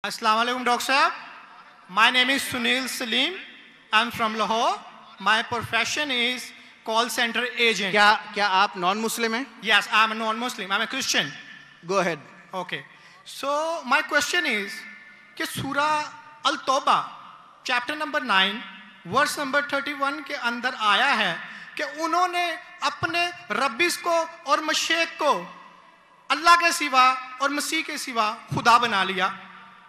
Assalamu alaikum, Dr. Sahab. My name is Sunil Salim. I'm from Lahore. My profession is call center agent. क्या आप non Muslim हैं? Yes, I'm a non-Muslim. I'm a Christian. Go ahead. Okay. So my question is कि सूरह अल-तौबा chapter number 9 verse number 31 के अंदर आया है कि उन्होंने अपने रब्बिस को और मशेक को अल्लाह के सिवा और मसीह के सिवा खुदा बना लिया।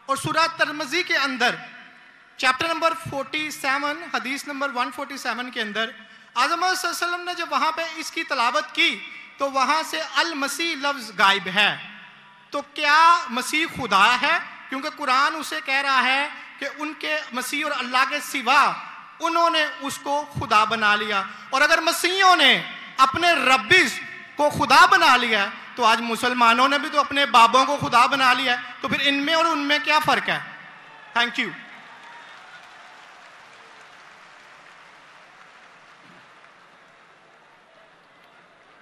और सूरह तिरमिज़ी के अंदर चैप्टर नंबर 47 हदीस नंबर 147 के अंदर आज़म सल्लल्लाहु अलैहि वसल्लम ने जब वहाँ पे इसकी तलावत की तो वहाँ से अल मसीह लफ्ज़ गायब है। तो क्या मसीह खुदा है? क्योंकि कुरान उसे कह रहा है कि उनके मसीह और अल्लाह के सिवा उन्होंने उसको खुदा बना लिया। और अगर मसीहों ने अपने रब्बिस को खुदा बना लिया तो आज मुसलमानों ने भी तो अपने बाबों को खुदा बना लिया है, तो फिर इनमें और उनमें क्या फ़र्क है? Thank you.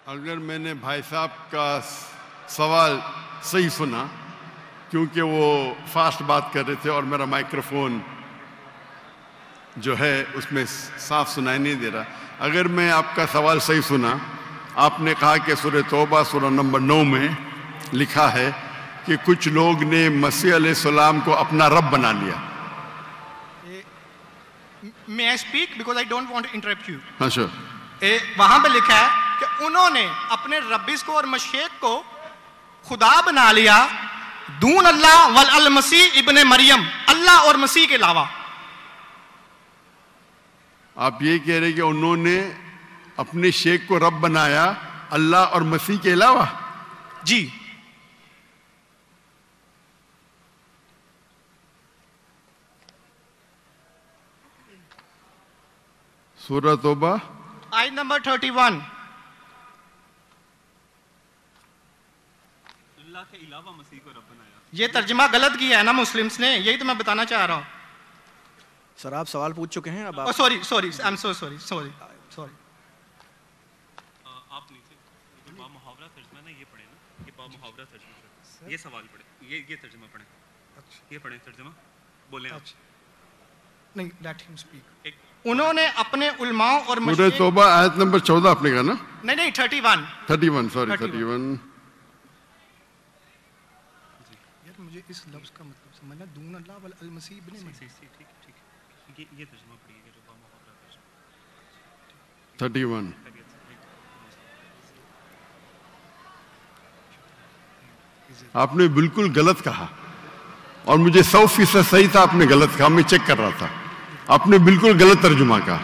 अगर मैंने भाई साहब का सवाल सही सुना, क्योंकि वो फास्ट बात कर रहे थे और मेरा माइक्रोफोन जो है उसमें साफ सुनाई नहीं दे रहा। अगर मैं आपका सवाल सही सुना, आपने कहा कि सूरह तौबा सूरह नंबर 9 में लिखा है कि कुछ लोग ने मसीह अलैहिस्सलाम को अपना रब बना लिया। May I speak because I don't want to interrupt you. हाँ sure. वहाँ पे लिखा है कि उन्होंने अपने रब्बिस को और मशेक को खुदा बना लिया दून अल्लाह वल अल मसीह इब्ने मरियम, अल्लाह और मसीह के अलावा। आप ये कह रहे कि उन्होंने अपने शेख को रब बनाया अल्लाह और मसीह के अलावा? जी। सूरह तौबा आयत नंबर 31। अल्लाह के अलावा मसीह को रब बनाया। ये तर्जुमा गलत किया है ना मुस्लिम्स ने, यही तो मैं बताना चाह रहा हूँ। सर आप सवाल पूछ चुके हैं, अब आप sorry I am so sorry. आप नीचे जो बामुहावरा तर्जुमा ना ये पढ़े ना, ये बामुहावरा तर्जुमा, ये सवाल पढ़े, ये तर्जुमा पढ़े। अच्छा ये पढ़े तर्जुमा, बोले आप। नहीं, लेट हिम स्पीक। उन्होंने अपने उलमाओं और सूरह तौबा आयत नंबर 14 आपने कहा ना? नहीं 31 सॉरी 31। यार मुझे इस लफ्ज का मतलब समझना, दून अल्लाह वल अल मसीह इब्ने मरियम। ठीक ये तर्जुमा पढ़िए जो बामुहावरा तर्जुमा 31। आपने बिल्कुल गलत कहा और मुझे 100% सही था, आपने गलत कहा, मैं चेक कर रहा था। आपने बिल्कुल गलत तर्जुमा कहा।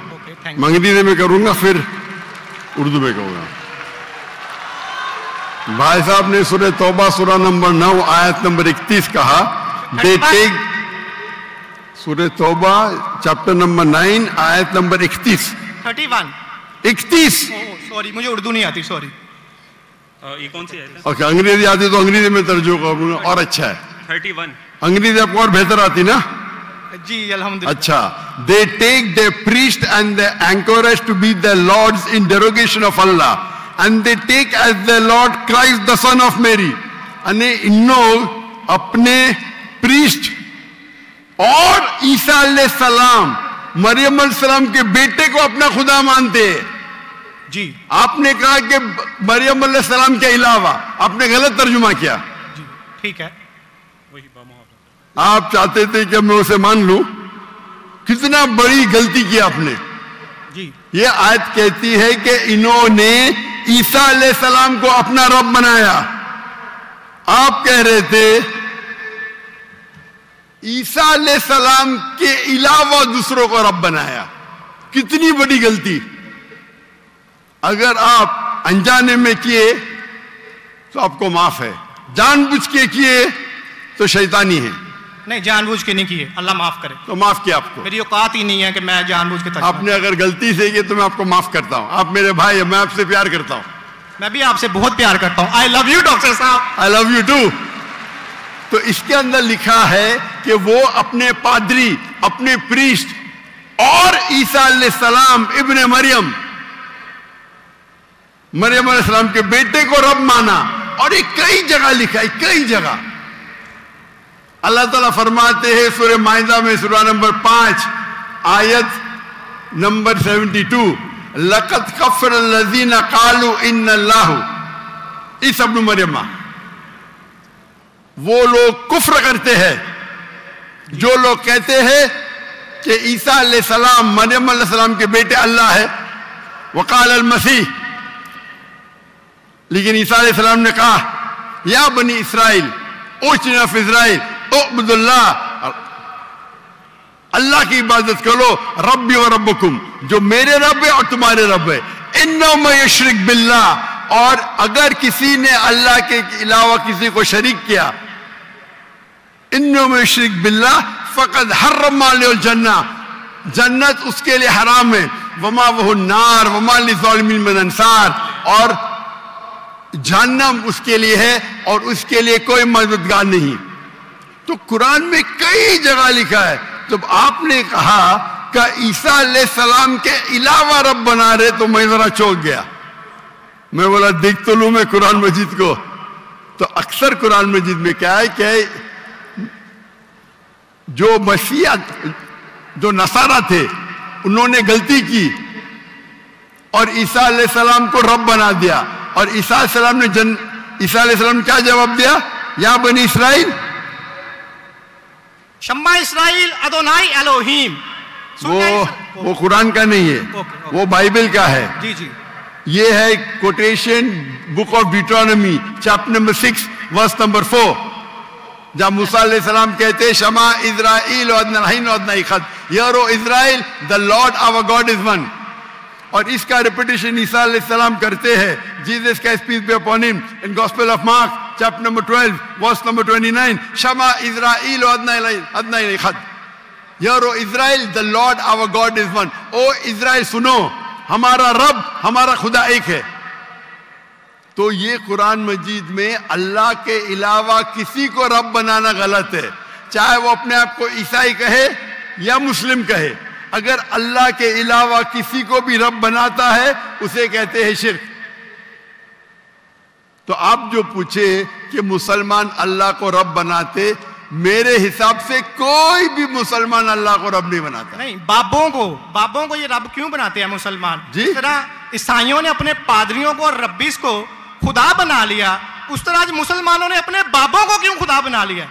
मैं अंग्रेजी में करूंगा फिर उर्दू में कहूंगा। भाई साहब ने सूरह तौबा सूरह नंबर 9 आयत नंबर 31 कहा, दे टेक। सूरह तौबा चैप्टर नंबर 9 आयत नंबर 31। सॉरी मुझे उर्दू नहीं आती, सॉरी। ये कौन सी है? ओके, अंग्रेजी आती तो अंग्रेजी में तर्जुमा करूंगा और अच्छा है। 31 अंग्रेजी आपको और बेहतर आती ना? जी अल्हम्दुलिल्लाह। अच्छा, they take their priest and the anchorage to be their lords in derogation of Allah, and they take as their Lord Christ the son of Mary। अने इन लोग अपने प्रीस्ट और ईसा अलैहिस्सलाम मरियम अलैहिस्सलाम के बेटे को अपना खुदा मानते हैं। जी आपने कहा कि मरियम अलैहिस्सलाम के अलावा, आपने गलत तर्जुमा किया। जी ठीक है। वही बामुहावरा। आप चाहते थे कि मैं उसे मान लूं, कितना बड़ी गलती की आपने। जी ये आयत कहती है कि इन्होंने ईसा अलैहिस्सलाम को अपना रब बनाया। आप कह रहे थे ईसा अलैहिस्सलाम के अलावा दूसरों को रब बनाया। कितनी बड़ी गलती। अगर आप अनजाने में किए तो आपको माफ है, जानबूझ के किए तो शैतानी है। नहीं, जानबूझ के नहीं किए, अल्लाह माफ करे। तो माफ किया आपको। मेरी औकात ही नहीं है कि मैं जानबूझ के आपने अगर गलती से किया तो मैं आपको माफ करता हूं। आप मेरे भाई हैं, मैं आपसे प्यार करता हूं। मैं भी आपसे बहुत प्यार करता हूं। आई लव यू डॉक्टर साहब। I love you too. तो इसके अंदर लिखा है कि वो अपने पादरी, अपने प्रीस्ट और ईसा अलैहिस्सलाम इब्ने मरियम, मरियम अलैहिस्सलाम के बेटे को रब माना। और ये कई जगह लिखा है, कई जगह। अल्लाह ताला फरमाते हैं सूरह माइदा में सूरह नंबर 5 आयत नंबर 72, लक़द कफ़र लज़ीना क़ालू इन्नल्लाहु, ईसा इब्न मरियम, वो लोग कुफ्र करते हैं जो लोग कहते हैं कि ईसा अलैहिस्सलाम मरियम अलैहिस्सलाम के बेटे अल्लाह है। वक़ाल अल मसीह, लेकिन ईसा अलैहिस्सलाम ने कहा या बनी इसराइल उजना फी इज़राइल उअब्दुल्लाह, अल्लाह की इबादत करो, रब्बी व रब्बकुम, जो मेरे रब है और तुम्हारे रब है। इन्नहु मन युशरिक बिल्लाह, और अगर किसी ने अल्लाह के अलावा किसी को शरीक किया, इन्नहु मन युशरिक बिल्लाह फ़क़द हर्रम अलैहिल जन्नह, जन्नत उसके लिए हराम है, वमा वहु नार वमा लिज़ालिमीन मिन अंसार, और जहन्नम उसके लिए है और उसके लिए कोई मददगार नहीं। तो कुरान में कई जगह लिखा है। तो आपने कहा कि ईसा अलैहिस्सलाम के अलावा रब बना रहे, तो मैं जरा चौंक गया। मैं बोला देख तो लूं मैं कुरान मजीद को। तो अक्सर कुरान मजीद में क्या है कि जो मसीहा, जो नसारा थे, उन्होंने गलती की और ईसा अलैहिस्सलाम को रब बना दिया, और ईसा अलैहिस्सलाम ने क्या जवाब दिया? या बनी इसराइल, शम्मा इसराइल अदोनाई एलोहीम। वो कुरान का नहीं है, वो बाइबल का है। जी जी, ये है quotation book of Deuteronomy chapter number 6 verse number 4, जहां मूसा अलैहिस्सलाम कहते हैं शमा इज़राइल वअदनाहीन वअदनाइखद, hear O Israel the Lord our God is one. और इसका रिपीटेशन ईसा अलैहिस्सलाम करते हैं, जीसस का peace be upon him, in Gospel of Mark chapter number 12 verse number 29, शमा इज़राइल वअदनाइखद, hear O Israel the Lord our God is one. O Israel सुनो, हमारा रब, हमारा खुदा एक है। तो ये कुरान मजीद में अल्लाह के अलावा किसी को रब बनाना गलत है, चाहे वो अपने आप को ईसाई कहे या मुस्लिम कहे। अगर अल्लाह के अलावा किसी को भी रब बनाता है उसे कहते हैं शिर्क। तो आप जो पूछे कि मुसलमान अल्लाह को रब बनाते, मेरे हिसाब से कोई भी मुसलमान अल्लाह को रब नहीं बनाता। नहीं, बाबों को ये रब क्यों बनाते हैं मुसलमान? जिस तरह ईसाइयों ने अपने पादरियों को और रब्बीस को खुदा बना लिया, उस तरह आज मुसलमानों ने अपने बाबों को क्यों खुदा बना लिया?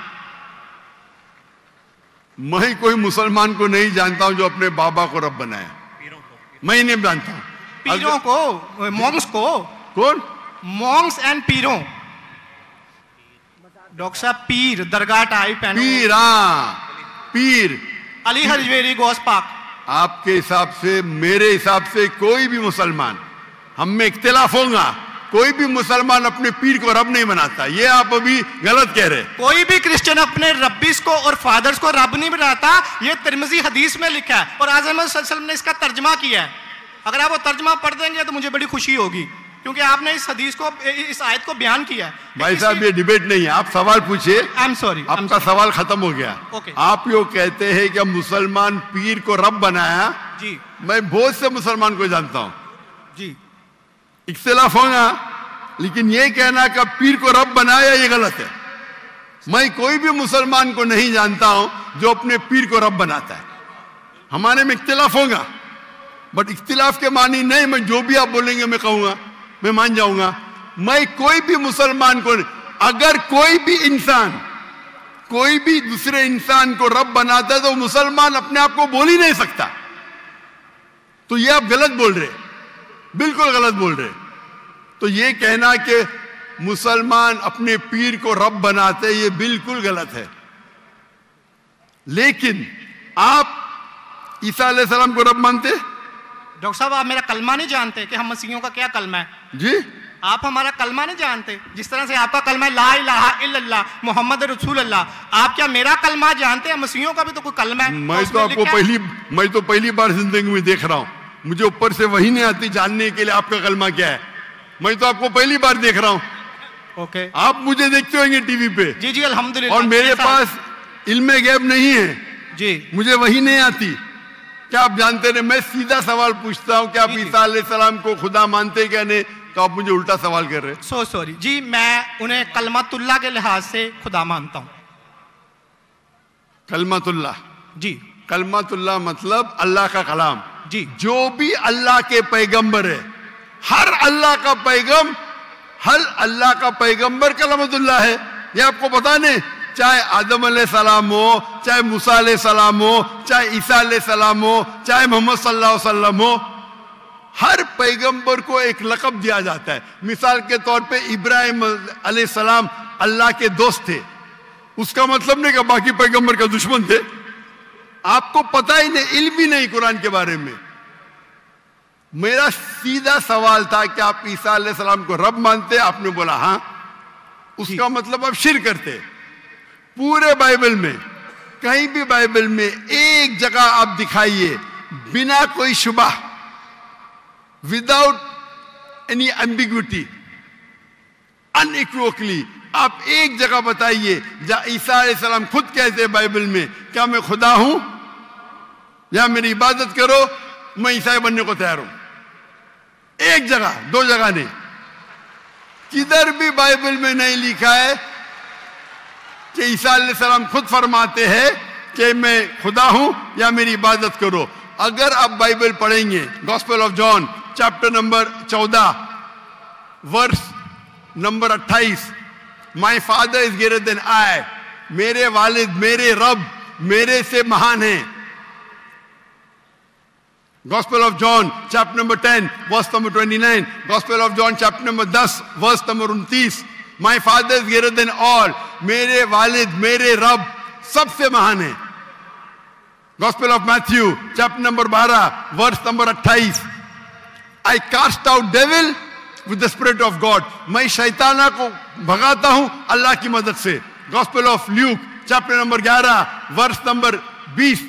मैं कोई मुसलमान को नहीं जानता हूं जो अपने बाबा को रब बनाया, मैं नहीं जानता। पीरों को, मॉन्क्स को। कौन? Monks and पीरों। डॉक्टर साहब, पीर दरगाह टाइप है। पीर, हाँ, पीर अली हजवेरी गौस पाक। आपके हिसाब से, मेरे हिसाब से कोई भी मुसलमान, हम में इख्तिलाफ होगा, कोई भी मुसलमान अपने पीर को रब नहीं बनाता। ये आप अभी गलत कह रहे। कोई भी क्रिश्चियन अपने रब्बीस को और फादर्स को रब नहीं बनाता। ये तिरमिज़ी हदीस में लिखा है और आज़म सल्लल्लाहु अलैहि वसल्लम ने इसका तर्जमा किया है। अगर आप वो तर्जमा पढ़ देंगे तो मुझे बड़ी खुशी होगी, क्योंकि आपने इस हदीस को, इस आयत को बयान किया है। भाई साहब, ये डिबेट नहीं है, आप सवाल पूछिए। आई एम सॉरी, आपका सवाल खत्म हो गया। आप यो कहते हैं कि मुसलमान पीर को रब बनाया। जी, मैं बहुत से मुसलमान को जानता हूं जी, इख्तिलाफ होगा, लेकिन ये कहना कि पीर को रब बनाया, ये गलत है। मैं कोई भी मुसलमान को नहीं जानता हूं जो अपने पीर को रब बनाता है। हमारे में इख्तिलाफ होगा, बट इख्तिलाफ के मानी नहीं मैं जो भी आप बोलेंगे मैं कहूंगा, मैं मान जाऊंगा। मैं कोई भी मुसलमान को, अगर कोई भी इंसान कोई भी दूसरे इंसान को रब बनाता है तो मुसलमान अपने आप को बोल ही नहीं सकता। तो ये आप गलत बोल रहे, बिल्कुल गलत बोल रहे। तो ये कहना कि मुसलमान अपने पीर को रब बनाते, ये बिल्कुल गलत है। लेकिन आप ईसा अलैहिस्सलाम को रब मानते? डॉक्टर साहब, आप मेरा कलमा नहीं जानते कि हम मसीहियों का क्या कलमा है? जी, आप हमारा कलमा नहीं जानते। जिस तरह से आपका कलमा है ला इलाहा इल्लल्लाह मुहम्मद रसूलुल्लाह, आप क्या मेरा कलमा जानते हैं? मसीहियों का भी तो कोई कलमा है। मैं तो पहली बार जिंदगी में देख रहा हूं। मुझे ऊपर से वही नहीं आती जानने के लिए आपका कलमा क्या है। मैं तो आपको पहली बार देख रहा हूं। ओके, आप मुझे देखते होंगे टीवी पे। जी जी, अल्हम्दुलिल्लाह। और मेरे पास इल्मे गैब नहीं है जी, मुझे वही नहीं आती। क्या आप जानते हैं? मैं सीधा सवाल पूछता हूं कि आप ईसा अलैहिस्सलाम को खुदा मानते क्या नहीं, तो आप मुझे उल्टा सवाल कर रहे हैं। सॉरी जी, मैं उन्हें कलमतुल्लाह के लिहाज से खुदा मानता हूं। کلمت اللہ. جی کلمت اللہ مطلب اللہ کا کلام. جی جو بھی اللہ کے پیغمبر ہے, ہر اللہ کا پیغمبر کلمت اللہ ہے. یہ آپ کو پتا نہیں, چاہے آدم علیہ السلام ہو, چاہے موسیٰ علیہ السلام ہو, چاہے عیسیٰ علیہ السلام ہو, چاہے محمد صلی اللہ علیہ وسلم ہو, ہر پیغمبر کو ایک لقب دیا جاتا ہے. مثال کے طور پہ ابراہیم علیہ السلام اللہ کے دوست تھے, اس کا مطلب نہیں کہ باقی پیغمبر کا دشمن تھے. آپ کو پتہ ہی نہیں, علم ہی نہیں قرآن کے بارے میں. میرا سیدھا سوال تھا کہ آپ عیسیٰ علیہ السلام کو رب مانتے؟ آپ نے بولا ہاں. اس کا مطلب آپ شرک کرتے. پورے بائبل میں, کہیں بھی بائبل میں ایک جگہ آپ دکھائیے بنا کوئی شبہ, وداؤٹ اینی ایمبیگوٹی, unequivocally, آپ ایک جگہ بتائیے جہاں عیسیٰ علیہ السلام خود کہتے ہیں بائبل میں کیا میں خدا ہوں یا میری عبادت کرو, میں عیسائی بننے کو تیار ہوں. ایک جگہ, دو جگہ نہیں. کدھر بھی بائبل میں نہیں لکھا ہے کہ عیسیٰ علیہ السلام خود فرماتے ہیں کہ میں خدا ہوں یا میری عبادت کرو. اگر آپ بائبل پڑھیں گے, Gospel of John chapter number 14 verse number 28, my father is greater than I, میرے والد, میرے رب میرے سے مہان ہیں. Gospel of John chapter number 10 verse number 29, Gospel of John chapter number 10 verse number 29, my father is greater than all, میرے والد میرے رب سب سے مہان ہیں. Gospel of Matthew chapter number 12 verse number 28, I cast out devil with the spirit of God, میں شیطانہ کو بھگاتا ہوں اللہ کی مدد سے. Gospel of Luke chapter number 11 verse number 20,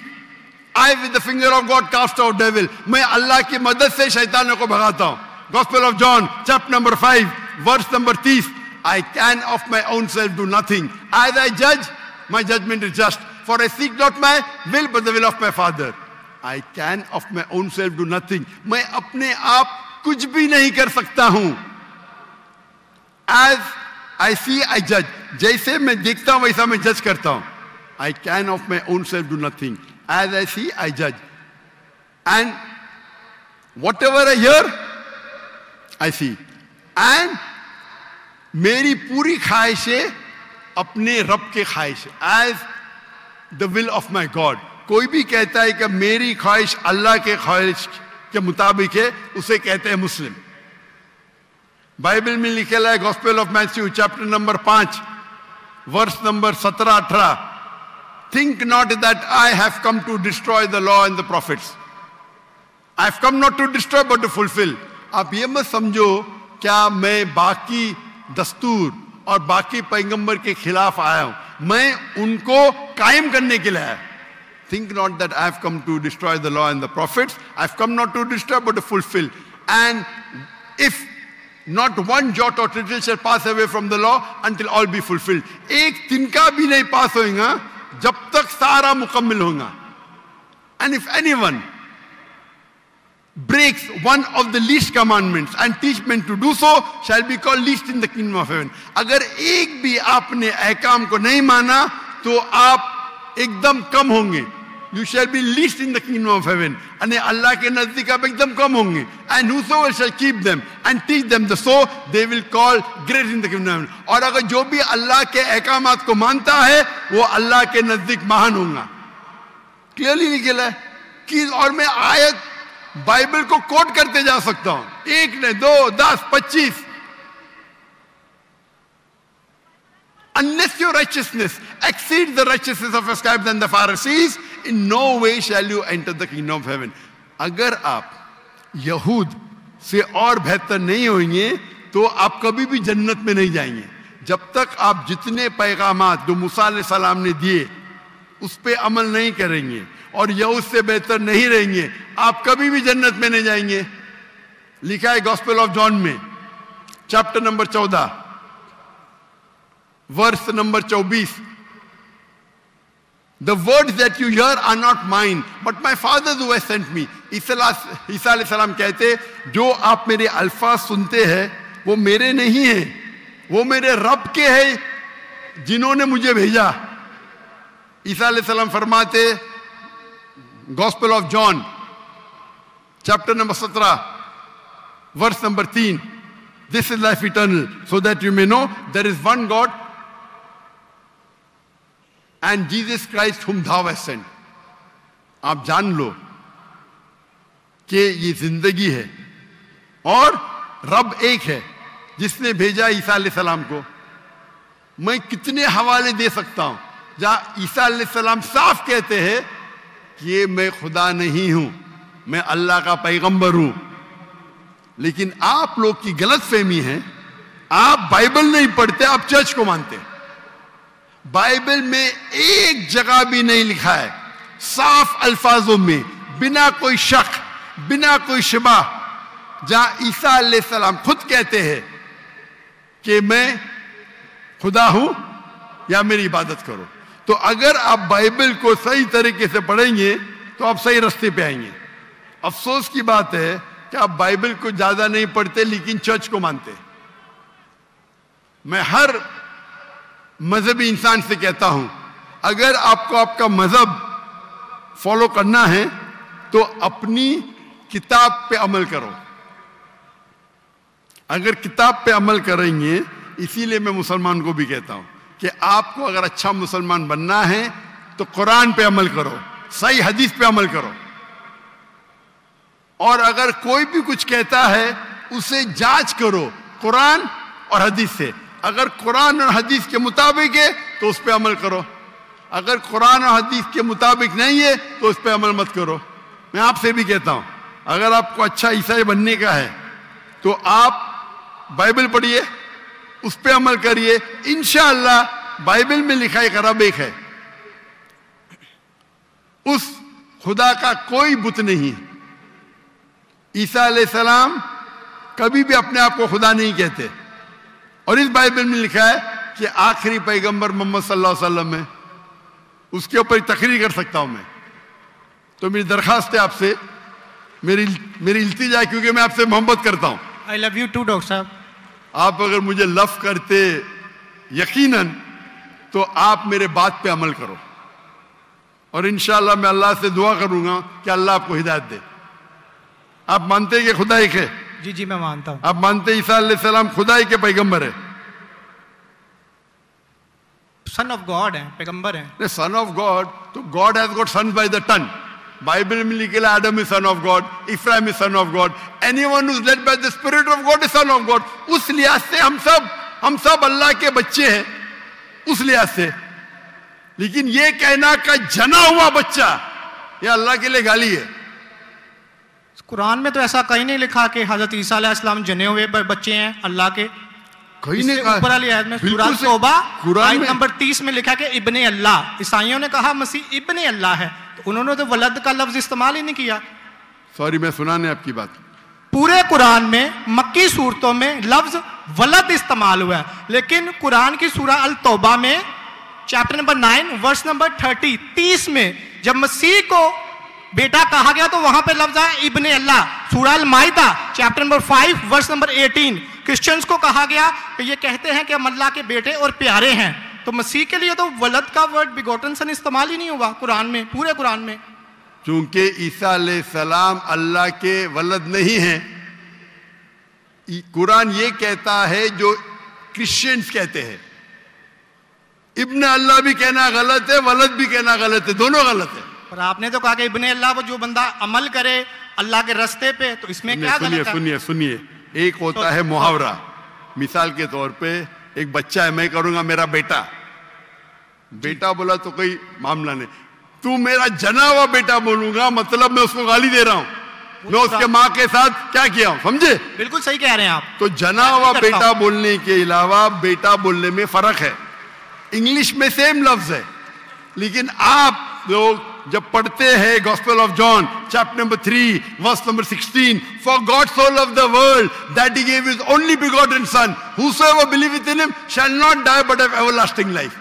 I with the finger of God cast out devil, میں اللہ کی مدد سے شیطانوں کو بھگاتا ہوں. Gospel of John chapter number 5 verse number 30, I can of my own self do nothing, as I judge my judgment is just, for I seek not my will but the will of my Father. I can of my own self do nothing, میں اپنے آپ کچھ بھی نہیں کر سکتا ہوں. As I see I judge, جیسے میں دیکھتا ہوں ویسا میں جج کرتا ہوں. I can of my own self do nothing, as I see I judge, and whatever I hear I see, and میری پوری خواہش ہے اپنے رب کے خواہش, as the will of my God. کوئی بھی کہتا ہے کہ میری خواہش اللہ کے خواہش کے مطابق ہے, اسے کہتے ہیں مسلم. بائبل میں لکھا ہے gospel of Matthew chapter number 5 verse number 17-18, think not that I have come to destroy the law and the prophets. I have come not to destroy but to fulfill. آپ یہ مت سمجھو کیا میں باقی دستور اور باقی پیغمبر کے خلاف آیا ہوں, میں ان کو قائم کرنے کے لیے آیا. Think not that I have come to destroy the law and the prophets. I have come not to destroy but to fulfill. And if not one jot or tittle shall pass away from the law until all be fulfilled. ایک تنکا بھی نہیں پاس ہوئے گا جب تک سارا مکمل ہوگا. And if anyone breaks one of the least commandments and teach men to do so shall be called least in the kingdom of heaven. اگر ایک بھی آپ نے احکام کو نہیں مانا تو آپ ایک دم کم ہوں گے. You shall be least in the kingdom of heaven. یعنی اللہ کے نزدیک آپ ایک دم کم ہوں گے. And whosoever shall keep them and teach them the so they will call great in the kingdom of heaven. اور اگر جو بھی اللہ کے احکامات کو مانتا ہے وہ اللہ کے نزدیک مہان ہوں گا. کلیئرلی نکلا ہے. اور میں آیت بائبل کو کوٹ کرتے جا سکتا ہوں, ایک نے 2, 10, 25. Unless your righteousness exceeds the righteousness of the scribes and the Pharisees, in no way shall you enter the kingdom of heaven. اگر آپ یہود سے اور بہتر نہیں ہوئیں گے تو آپ کبھی بھی جنت میں نہیں جائیں گے. جب تک آپ جتنے پیغامات جو موسیٰ علیہ السلام نے دیے اس پہ عمل نہیں کریں گے اور یہود سے بہتر نہیں رہیں گے, آپ کبھی بھی جنت میں نہیں جائیں گے. لکھا ہے گاسپل آف جان میں chapter number 14 verse number 24, the words that you hear are not mine but my Father who has sent me. عیسیٰ علیہ السلام کہتے جو آپ میرے الفاظ سنتے ہیں وہ میرے نہیں ہیں, وہ میرے رب کے ہیں جنہوں نے مجھے بھیجا. ईसा अलैहिस्सलाम फरमाते, gospel of John chapter number 17 verse number 3, this is life eternal so that you may know there is one God and Jesus Christ whom thou hast sent। आप जान लो कि ये जिंदगी है और रब एक है जिसने भेजा ईसा अलैहिस्सलाम को। मैं कितने हवाले दे सकता हूं जहां ईसा अलैहिस्सलाम साफ कहते हैं कि ये मैं खुदा नहीं हूं, मैं अल्लाह का पैगंबर हूं। लेकिन आप लोग की गलतफहमी है, आप बाइबल नहीं पढ़ते, आप चर्च को मानते हैं। बाइबल में एक जगह भी नहीं लिखा है साफ अल्फाजों में, बिना कोई शक, बिना कोई शिबा, जहां ईसा अलैहिस्सलाम खुद कहते हैं कि मैं खुदा हूं या मेरी इबादत करो। तो अगर आप बाइबल को सही तरीके से पढ़ेंगे तो आप सही रास्ते पे आएंगे। अफसोस की बात है कि आप बाइबल को ज्यादा नहीं पढ़ते लेकिन चर्च को मानते। मैं हर मजहबी इंसान से कहता हूं, अगर आपको आपका मजहब फॉलो करना है तो अपनी किताब पे अमल करो। अगर किताब पे अमल करेंगे, इसीलिए मैं मुसलमान को भी कहता हूं कि आपको अगर अच्छा मुसलमान बनना है तो कुरान पे अमल करो, सही हदीस पे अमल करो। और अगर कोई भी कुछ कहता है उसे जांच करो कुरान और हदीस से। अगर कुरान और हदीस के मुताबिक है तो उस पे अमल करो, अगर कुरान और हदीस के मुताबिक नहीं है तो उस पे अमल मत करो। मैं आपसे भी कहता हूं, अगर आपको अच्छा ईसाई बनने का है तो आप बाइबल पढ़िए, उस पे अमल करिए। इंशाअल्लाह बाइबल में लिखा एक रब एक है, उस खुदा का कोई बुत नहीं है। ईसा अलैहिस्सलाम कभी भी अपने आप को खुदा नहीं कहते, और इस बाइबल में लिखा है कि आखिरी पैगंबर मोहम्मद सल्लल्लाहु अलैहि वसल्लम है। उसके ऊपर तकरीर कर सकता हूं मैं। तो मेरी दरखास्त है आपसे, मेरी इल्तिजा है, क्योंकि मैं आपसे मोहब्बत करता हूं। I love you too doctor साहब। आप अगर मुझे लव करते यकीनन तो आप मेरे बात पे अमल करो, और इंशाअल्लाह मैं अल्लाह से दुआ करूंगा कि अल्लाह आपको हिदायत दे। आप मानते हैं कि खुदा एक है? जी जी मैं मानता हूं। आप मानते हैं ईसा अलैहिस्सलाम खुदाई के पैगंबर है? सन ऑफ गॉड है, पैगंबर है। सन ऑफ गॉड, तो God has got sons by the ton. Bible में लिखे Adam is son of God, Ephraim is son of God, anyone who is led by the spirit of God is son of God. उस लिहाज से हम सब अल्लाह के बच्चे हैं, उस लिहाज से। लेकिन ये कहना का जना हुआ बच्चा, ये अल्लाह के लिए गाली है। कुरान में तो ऐसा कहीं नहीं लिखा कि हजरत ईसा अलैहिस्सलाम जने हुए बच्चे हैं अल्लाह के। कहीं नहीं कहा। ऊपर वाली आयत में सूरह तौबा आयत नंबर 30 में लिखा कि इब्ने अल्लाह। ईसाइयों ने कहा मसीह इब्ने अल्लाह है, तो उन्होंने तो वलद का लफ्ज इस्तेमाल ही नहीं किया। सॉरी, मैं सुनाने आपकी बात। पूरे कुरान में मक्की सूरतों में लफ्ज वलद इस्तेमाल हुआ है, लेकिन कुरान की सूरह अल तौबा में चैप्टर नंबर 9 वर्स नंबर 30 में जब मसीह को बेटा कहा गया तो वहां पे लफ्ज आया इब्ने अल्लाह। सूरह अल माइदा chapter number 5 verse number 18 Christians को कहा गया कि ये कहते हैं कि हम अल्लाह के बेटे और प्यारे हैं। तो मसीह के लिए तो वलद का वर्ड बिगोटन सन इस्तेमाल ही नहीं हुआ कुरान में, पूरे कुरान में। चूंकि ईसा अलैहिस्सलाम अल्लाह के वलद नहीं है, कुरान ये कहता है जो क्रिश्चियंस कहते हैं। इब्ने अल्लाह भी कहना गलत है, वलद भी कहना गलत है, दोनों गलत है। और आपने तो कहा कि इब्ने अल्लाह वो जो बंदा अमल करे अल्लाह के रास्ते पे, तो इसमें क्या गलत है? सुनिए, एक होता है मुहावरा। मिसाल के तौर पे एक बच्चा है, मैं करूंगा मेरा बेटा, बेटा बोला तो कोई मामला नहीं। तू मेरा जना हुआ बेटा बोलूंगा मतलब मैं उसको गाली दे रहा हूं, मैं उसके माँ के साथ क्या किया हूं, समझे? बिल्कुल सही कह रहे हैं आप। तो जना हुआ बेटा बोलने के अलावा बेटा बोलने में फर्क है। इंग्लिश में सेम लफ्ज है, लेकिन आप लोग जब पढ़ते हैं gospel of John chapter number 3 verse number 16, for God so loved the world that he gave his only begotten son, whosoever believeth in him shall not die but have everlasting life।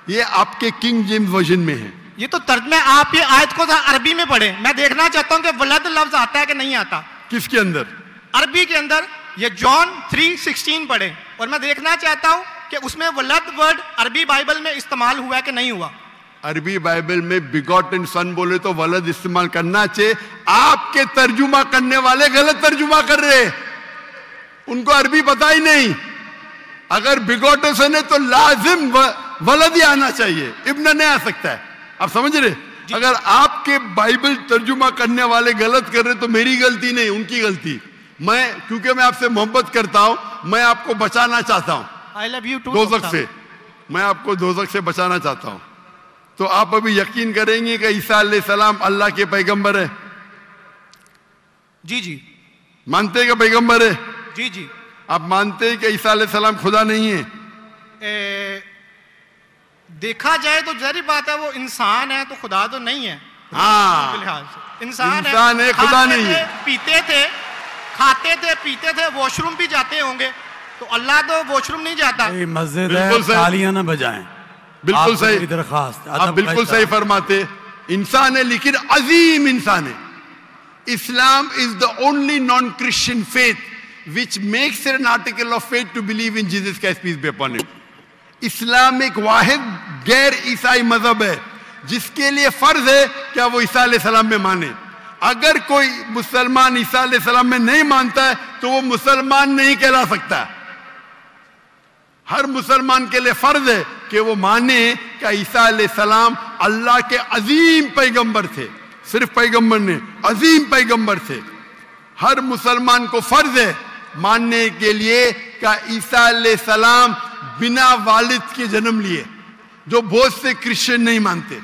ये आपके king James version में है। ये तो तर्जमे आप ये आयत को अरबी में पढ़े। मैं देखना चाहता हूं कि वलद लफ्ज आता है कि नहीं आता। किसके अंदर? अरबी के अंदर। ये जॉन 3:16 पढ़े, और मैं देखना चाहता हूं कि उसमें वलद वर्ड अरबी बाइबल में इस्तेमाल हुआ है कि नहीं हुआ। अरबी बाइबल में बिगॉटन सन बोले तो वलद इस्तेमाल करना चाहिए। आपके तर्जुमा करने वाले गलत तर्जुमा कर रहे हैं, उनको अरबी पता ही नहीं। अगर बिगॉटन सन है तो लाजिम वलद ही आना चाहिए, इब्न नहीं आ सकता है। आप समझ रहे? अगर आपके बाइबल तर्जुमा करने वाले गलत कर रहे तो मेरी गलती नहीं, उनकी गलती। क्योंकि मैं आपसे मोहब्बत करता हूं, मैं आपको बचाना चाहता हूं आई लव यू टू दोज़ख से, मैं आपको दोज़ख से बचाना चाहता हूं। तो आप अभी यकीन करेंगे कि ईसा अलैहिस्सलाम अल्लाह के पैगंबर है? जी जी मानते हैं कि पैगंबर है? जी जी। आप मानते हैं कि ईसा अलैहिस्सलाम खुदा नहीं है? देखा जाए तो जरी बात है, वो इंसान है तो खुदा तो नहीं है। हाँ, लिहाज से इंसान है, खुदा नहीं है। पीते थे, खाते थे, पीते थे, वॉशरूम भी जाते होंगे, तो अल्लाह तो वॉशरूम नहीं जाता। मस्जिद है, तालियां ना बजाएं। बिल्कुल सही दरखास्त, आप बिल्कुल सही फरमाते। इंसान है लेकिन अजीम इंसान है। Islam is the only non Christian faith which makes it an article of faith to believe in Jesus Christ, peace be upon him. इस्लाम एक वाहिद गैर ईसाई मजहब है जिसके लिए फर्ज है क्या वो ईसा अलैहिस्सलाम में माने। अगर कोई मुसलमान ईसा अलैहिस्सलाम में नहीं मानता है तो वो मुसलमान नहीं कहला सकता। हर मुसलमान के लिए फर्ज है कि वो माने कि ईसा अलैहिस्सलाम अल्लाह के अजीम पैगंबर थे। सिर्फ पैगंबर नहीं, अजीम पैगंबर थे। हर मुसलमान को फर्ज है मानने के लिए कि ईसा अलैहिस्सलाम बिना वालिद के जन्म लिए, जो बहुत से क्रिश्चियन नहीं मानते।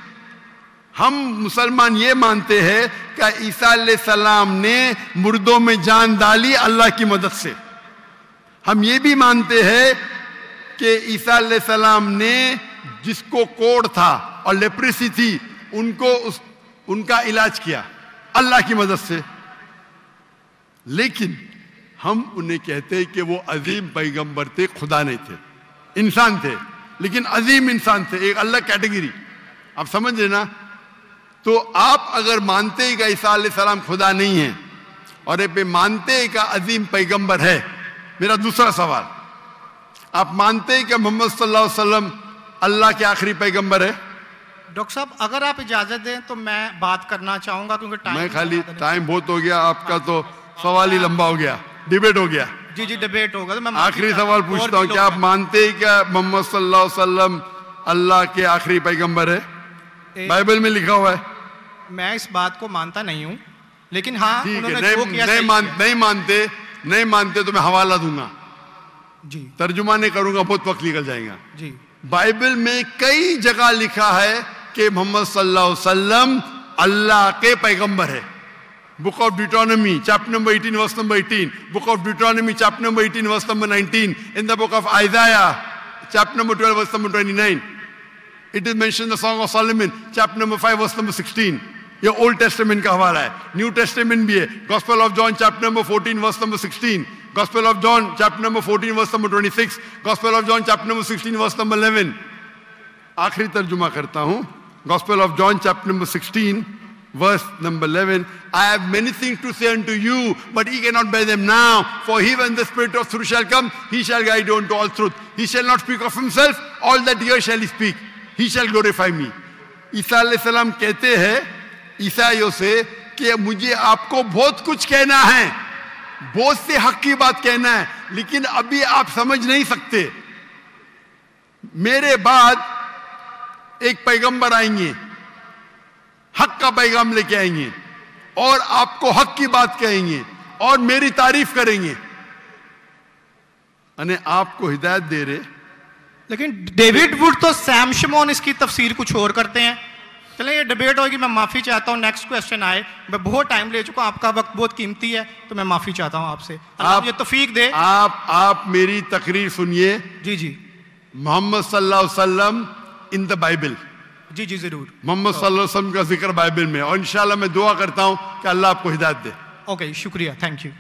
हम मुसलमान ये मानते हैं कि ईसा अलैहिस्सलाम ने मुर्दों में जान डाली अल्लाह की मदद से। हम ये भी मानते हैं कि ईसा अलैहिस्सलाम ने जिसको कोढ़ था और लेप्रेसी थी उनका इलाज किया अल्लाह की मदद से। लेकिन हम उन्हें कहते हैं कि वो अजीम पैगंबर थे, खुदा नहीं थे, इंसान थे, लेकिन अजीम इंसान थे, एक अलग कैटेगरी। आप समझ रहे ना? तो आप अगर मानते हैं कि ईसा अलैहिस्सलाम खुदा नहीं है और ये मानते हैं कि अजीम पैगंबर है, मेरा दूसरा सवाल, आप मानते हैं कि मोहम्मद सल्लल्लाहु अलैहि वसल्लम अल्लाह के आखिरी पैगंबर है? डॉक्टर साहब अगर आप इजाजत दें तो मैं बात करना चाहूंगा, क्योंकि टाइम बहुत हो गया आपका, तो सवाल ही लंबा हो गया, डिबेट हो गया। जी जी डिबेट होगा। तो मैं आखिरी सवाल पूछता हूँ, क्या आप मानते हैं क्या मोहम्मद सल्लल्लाहु अलैहि वसल्लम अल्लाह के आखिरी पैगंबर है? बाइबल में लिखा हुआ है। मैं इस बात को मानता नहीं हूँ, लेकिन हाँ उन्होंने जो किया नहीं मानते तो मैं हवाला दूंगा जी, तर्जुमा नहीं करूंगा, बहुत वक्त निकल जाएगा जी। बाइबल में कई जगह लिखा है कि मोहम्मद सल्लल्लाहु अलैहि वसल्लम अल्लाह के पैगंबर है। Book of Deuteronomy chapter number 18 verse number 18, book of Deuteronomy chapter number 18 verse number 19, in the book of Isaiah chapter number 12 verse number 29, it is mention the Song of Solomon chapter number 5 verse number 16। ये old testament का हवाला है, new testament भी है। Gospel of John chapter number 14 verse number 16, gospel of John chapter number 14 verse number 26, gospel of John chapter number 16 verse number 11। आखिरी तर्जुमा करता हूं, gospel of John chapter number 16 verse number 11, I have many things to say unto you, but ye cannot bear them now. For he, when the Spirit of truth shall come, he shall guide you unto all truth. He shall not speak of himself, all that here shall he speak. He shall glorify me. ईसा अलैहिस्सलाम कहते हैं ईसाइयों से कि मुझे आपको बहुत कुछ कहना है, बहुत से हक की बात कहना है, लेकिन अभी आप समझ नहीं सकते। मेरे बाद एक पैगंबर आएंगे, हक का पैगाम लेके आएंगे और आपको हक की बात कहेंगे और मेरी तारीफ करेंगे, यानी आपको हिदायत दे रहे। लेकिन डेविड वुड तो सैम शमोन इसकी तफसीर कुछ और करते हैं। चलें ये डिबेट होगी, मैं माफी चाहता हूँ। नेक्स्ट क्वेश्चन आए, मैं बहुत टाइम ले चुका हूँ, आपका वक्त बहुत कीमती है, तो मैं माफी चाहता हूँ आपसे। आप ये तौफीक दे। आप मेरी तकरीर सुनिए। जी जी। मोहम्मद सल्लल्लाहु अलैहि वसल्लम इन द बाइबल, जी जी जरूर, मोहम्मद सल्लल्लाहु अलैहि वसल्लम का जिक्र बाइबल में, और इंशाल्लाह मैं दुआ करता हूं कि अल्लाह आपको हिदायत दे। ओके शुक्रिया, थैंक यू।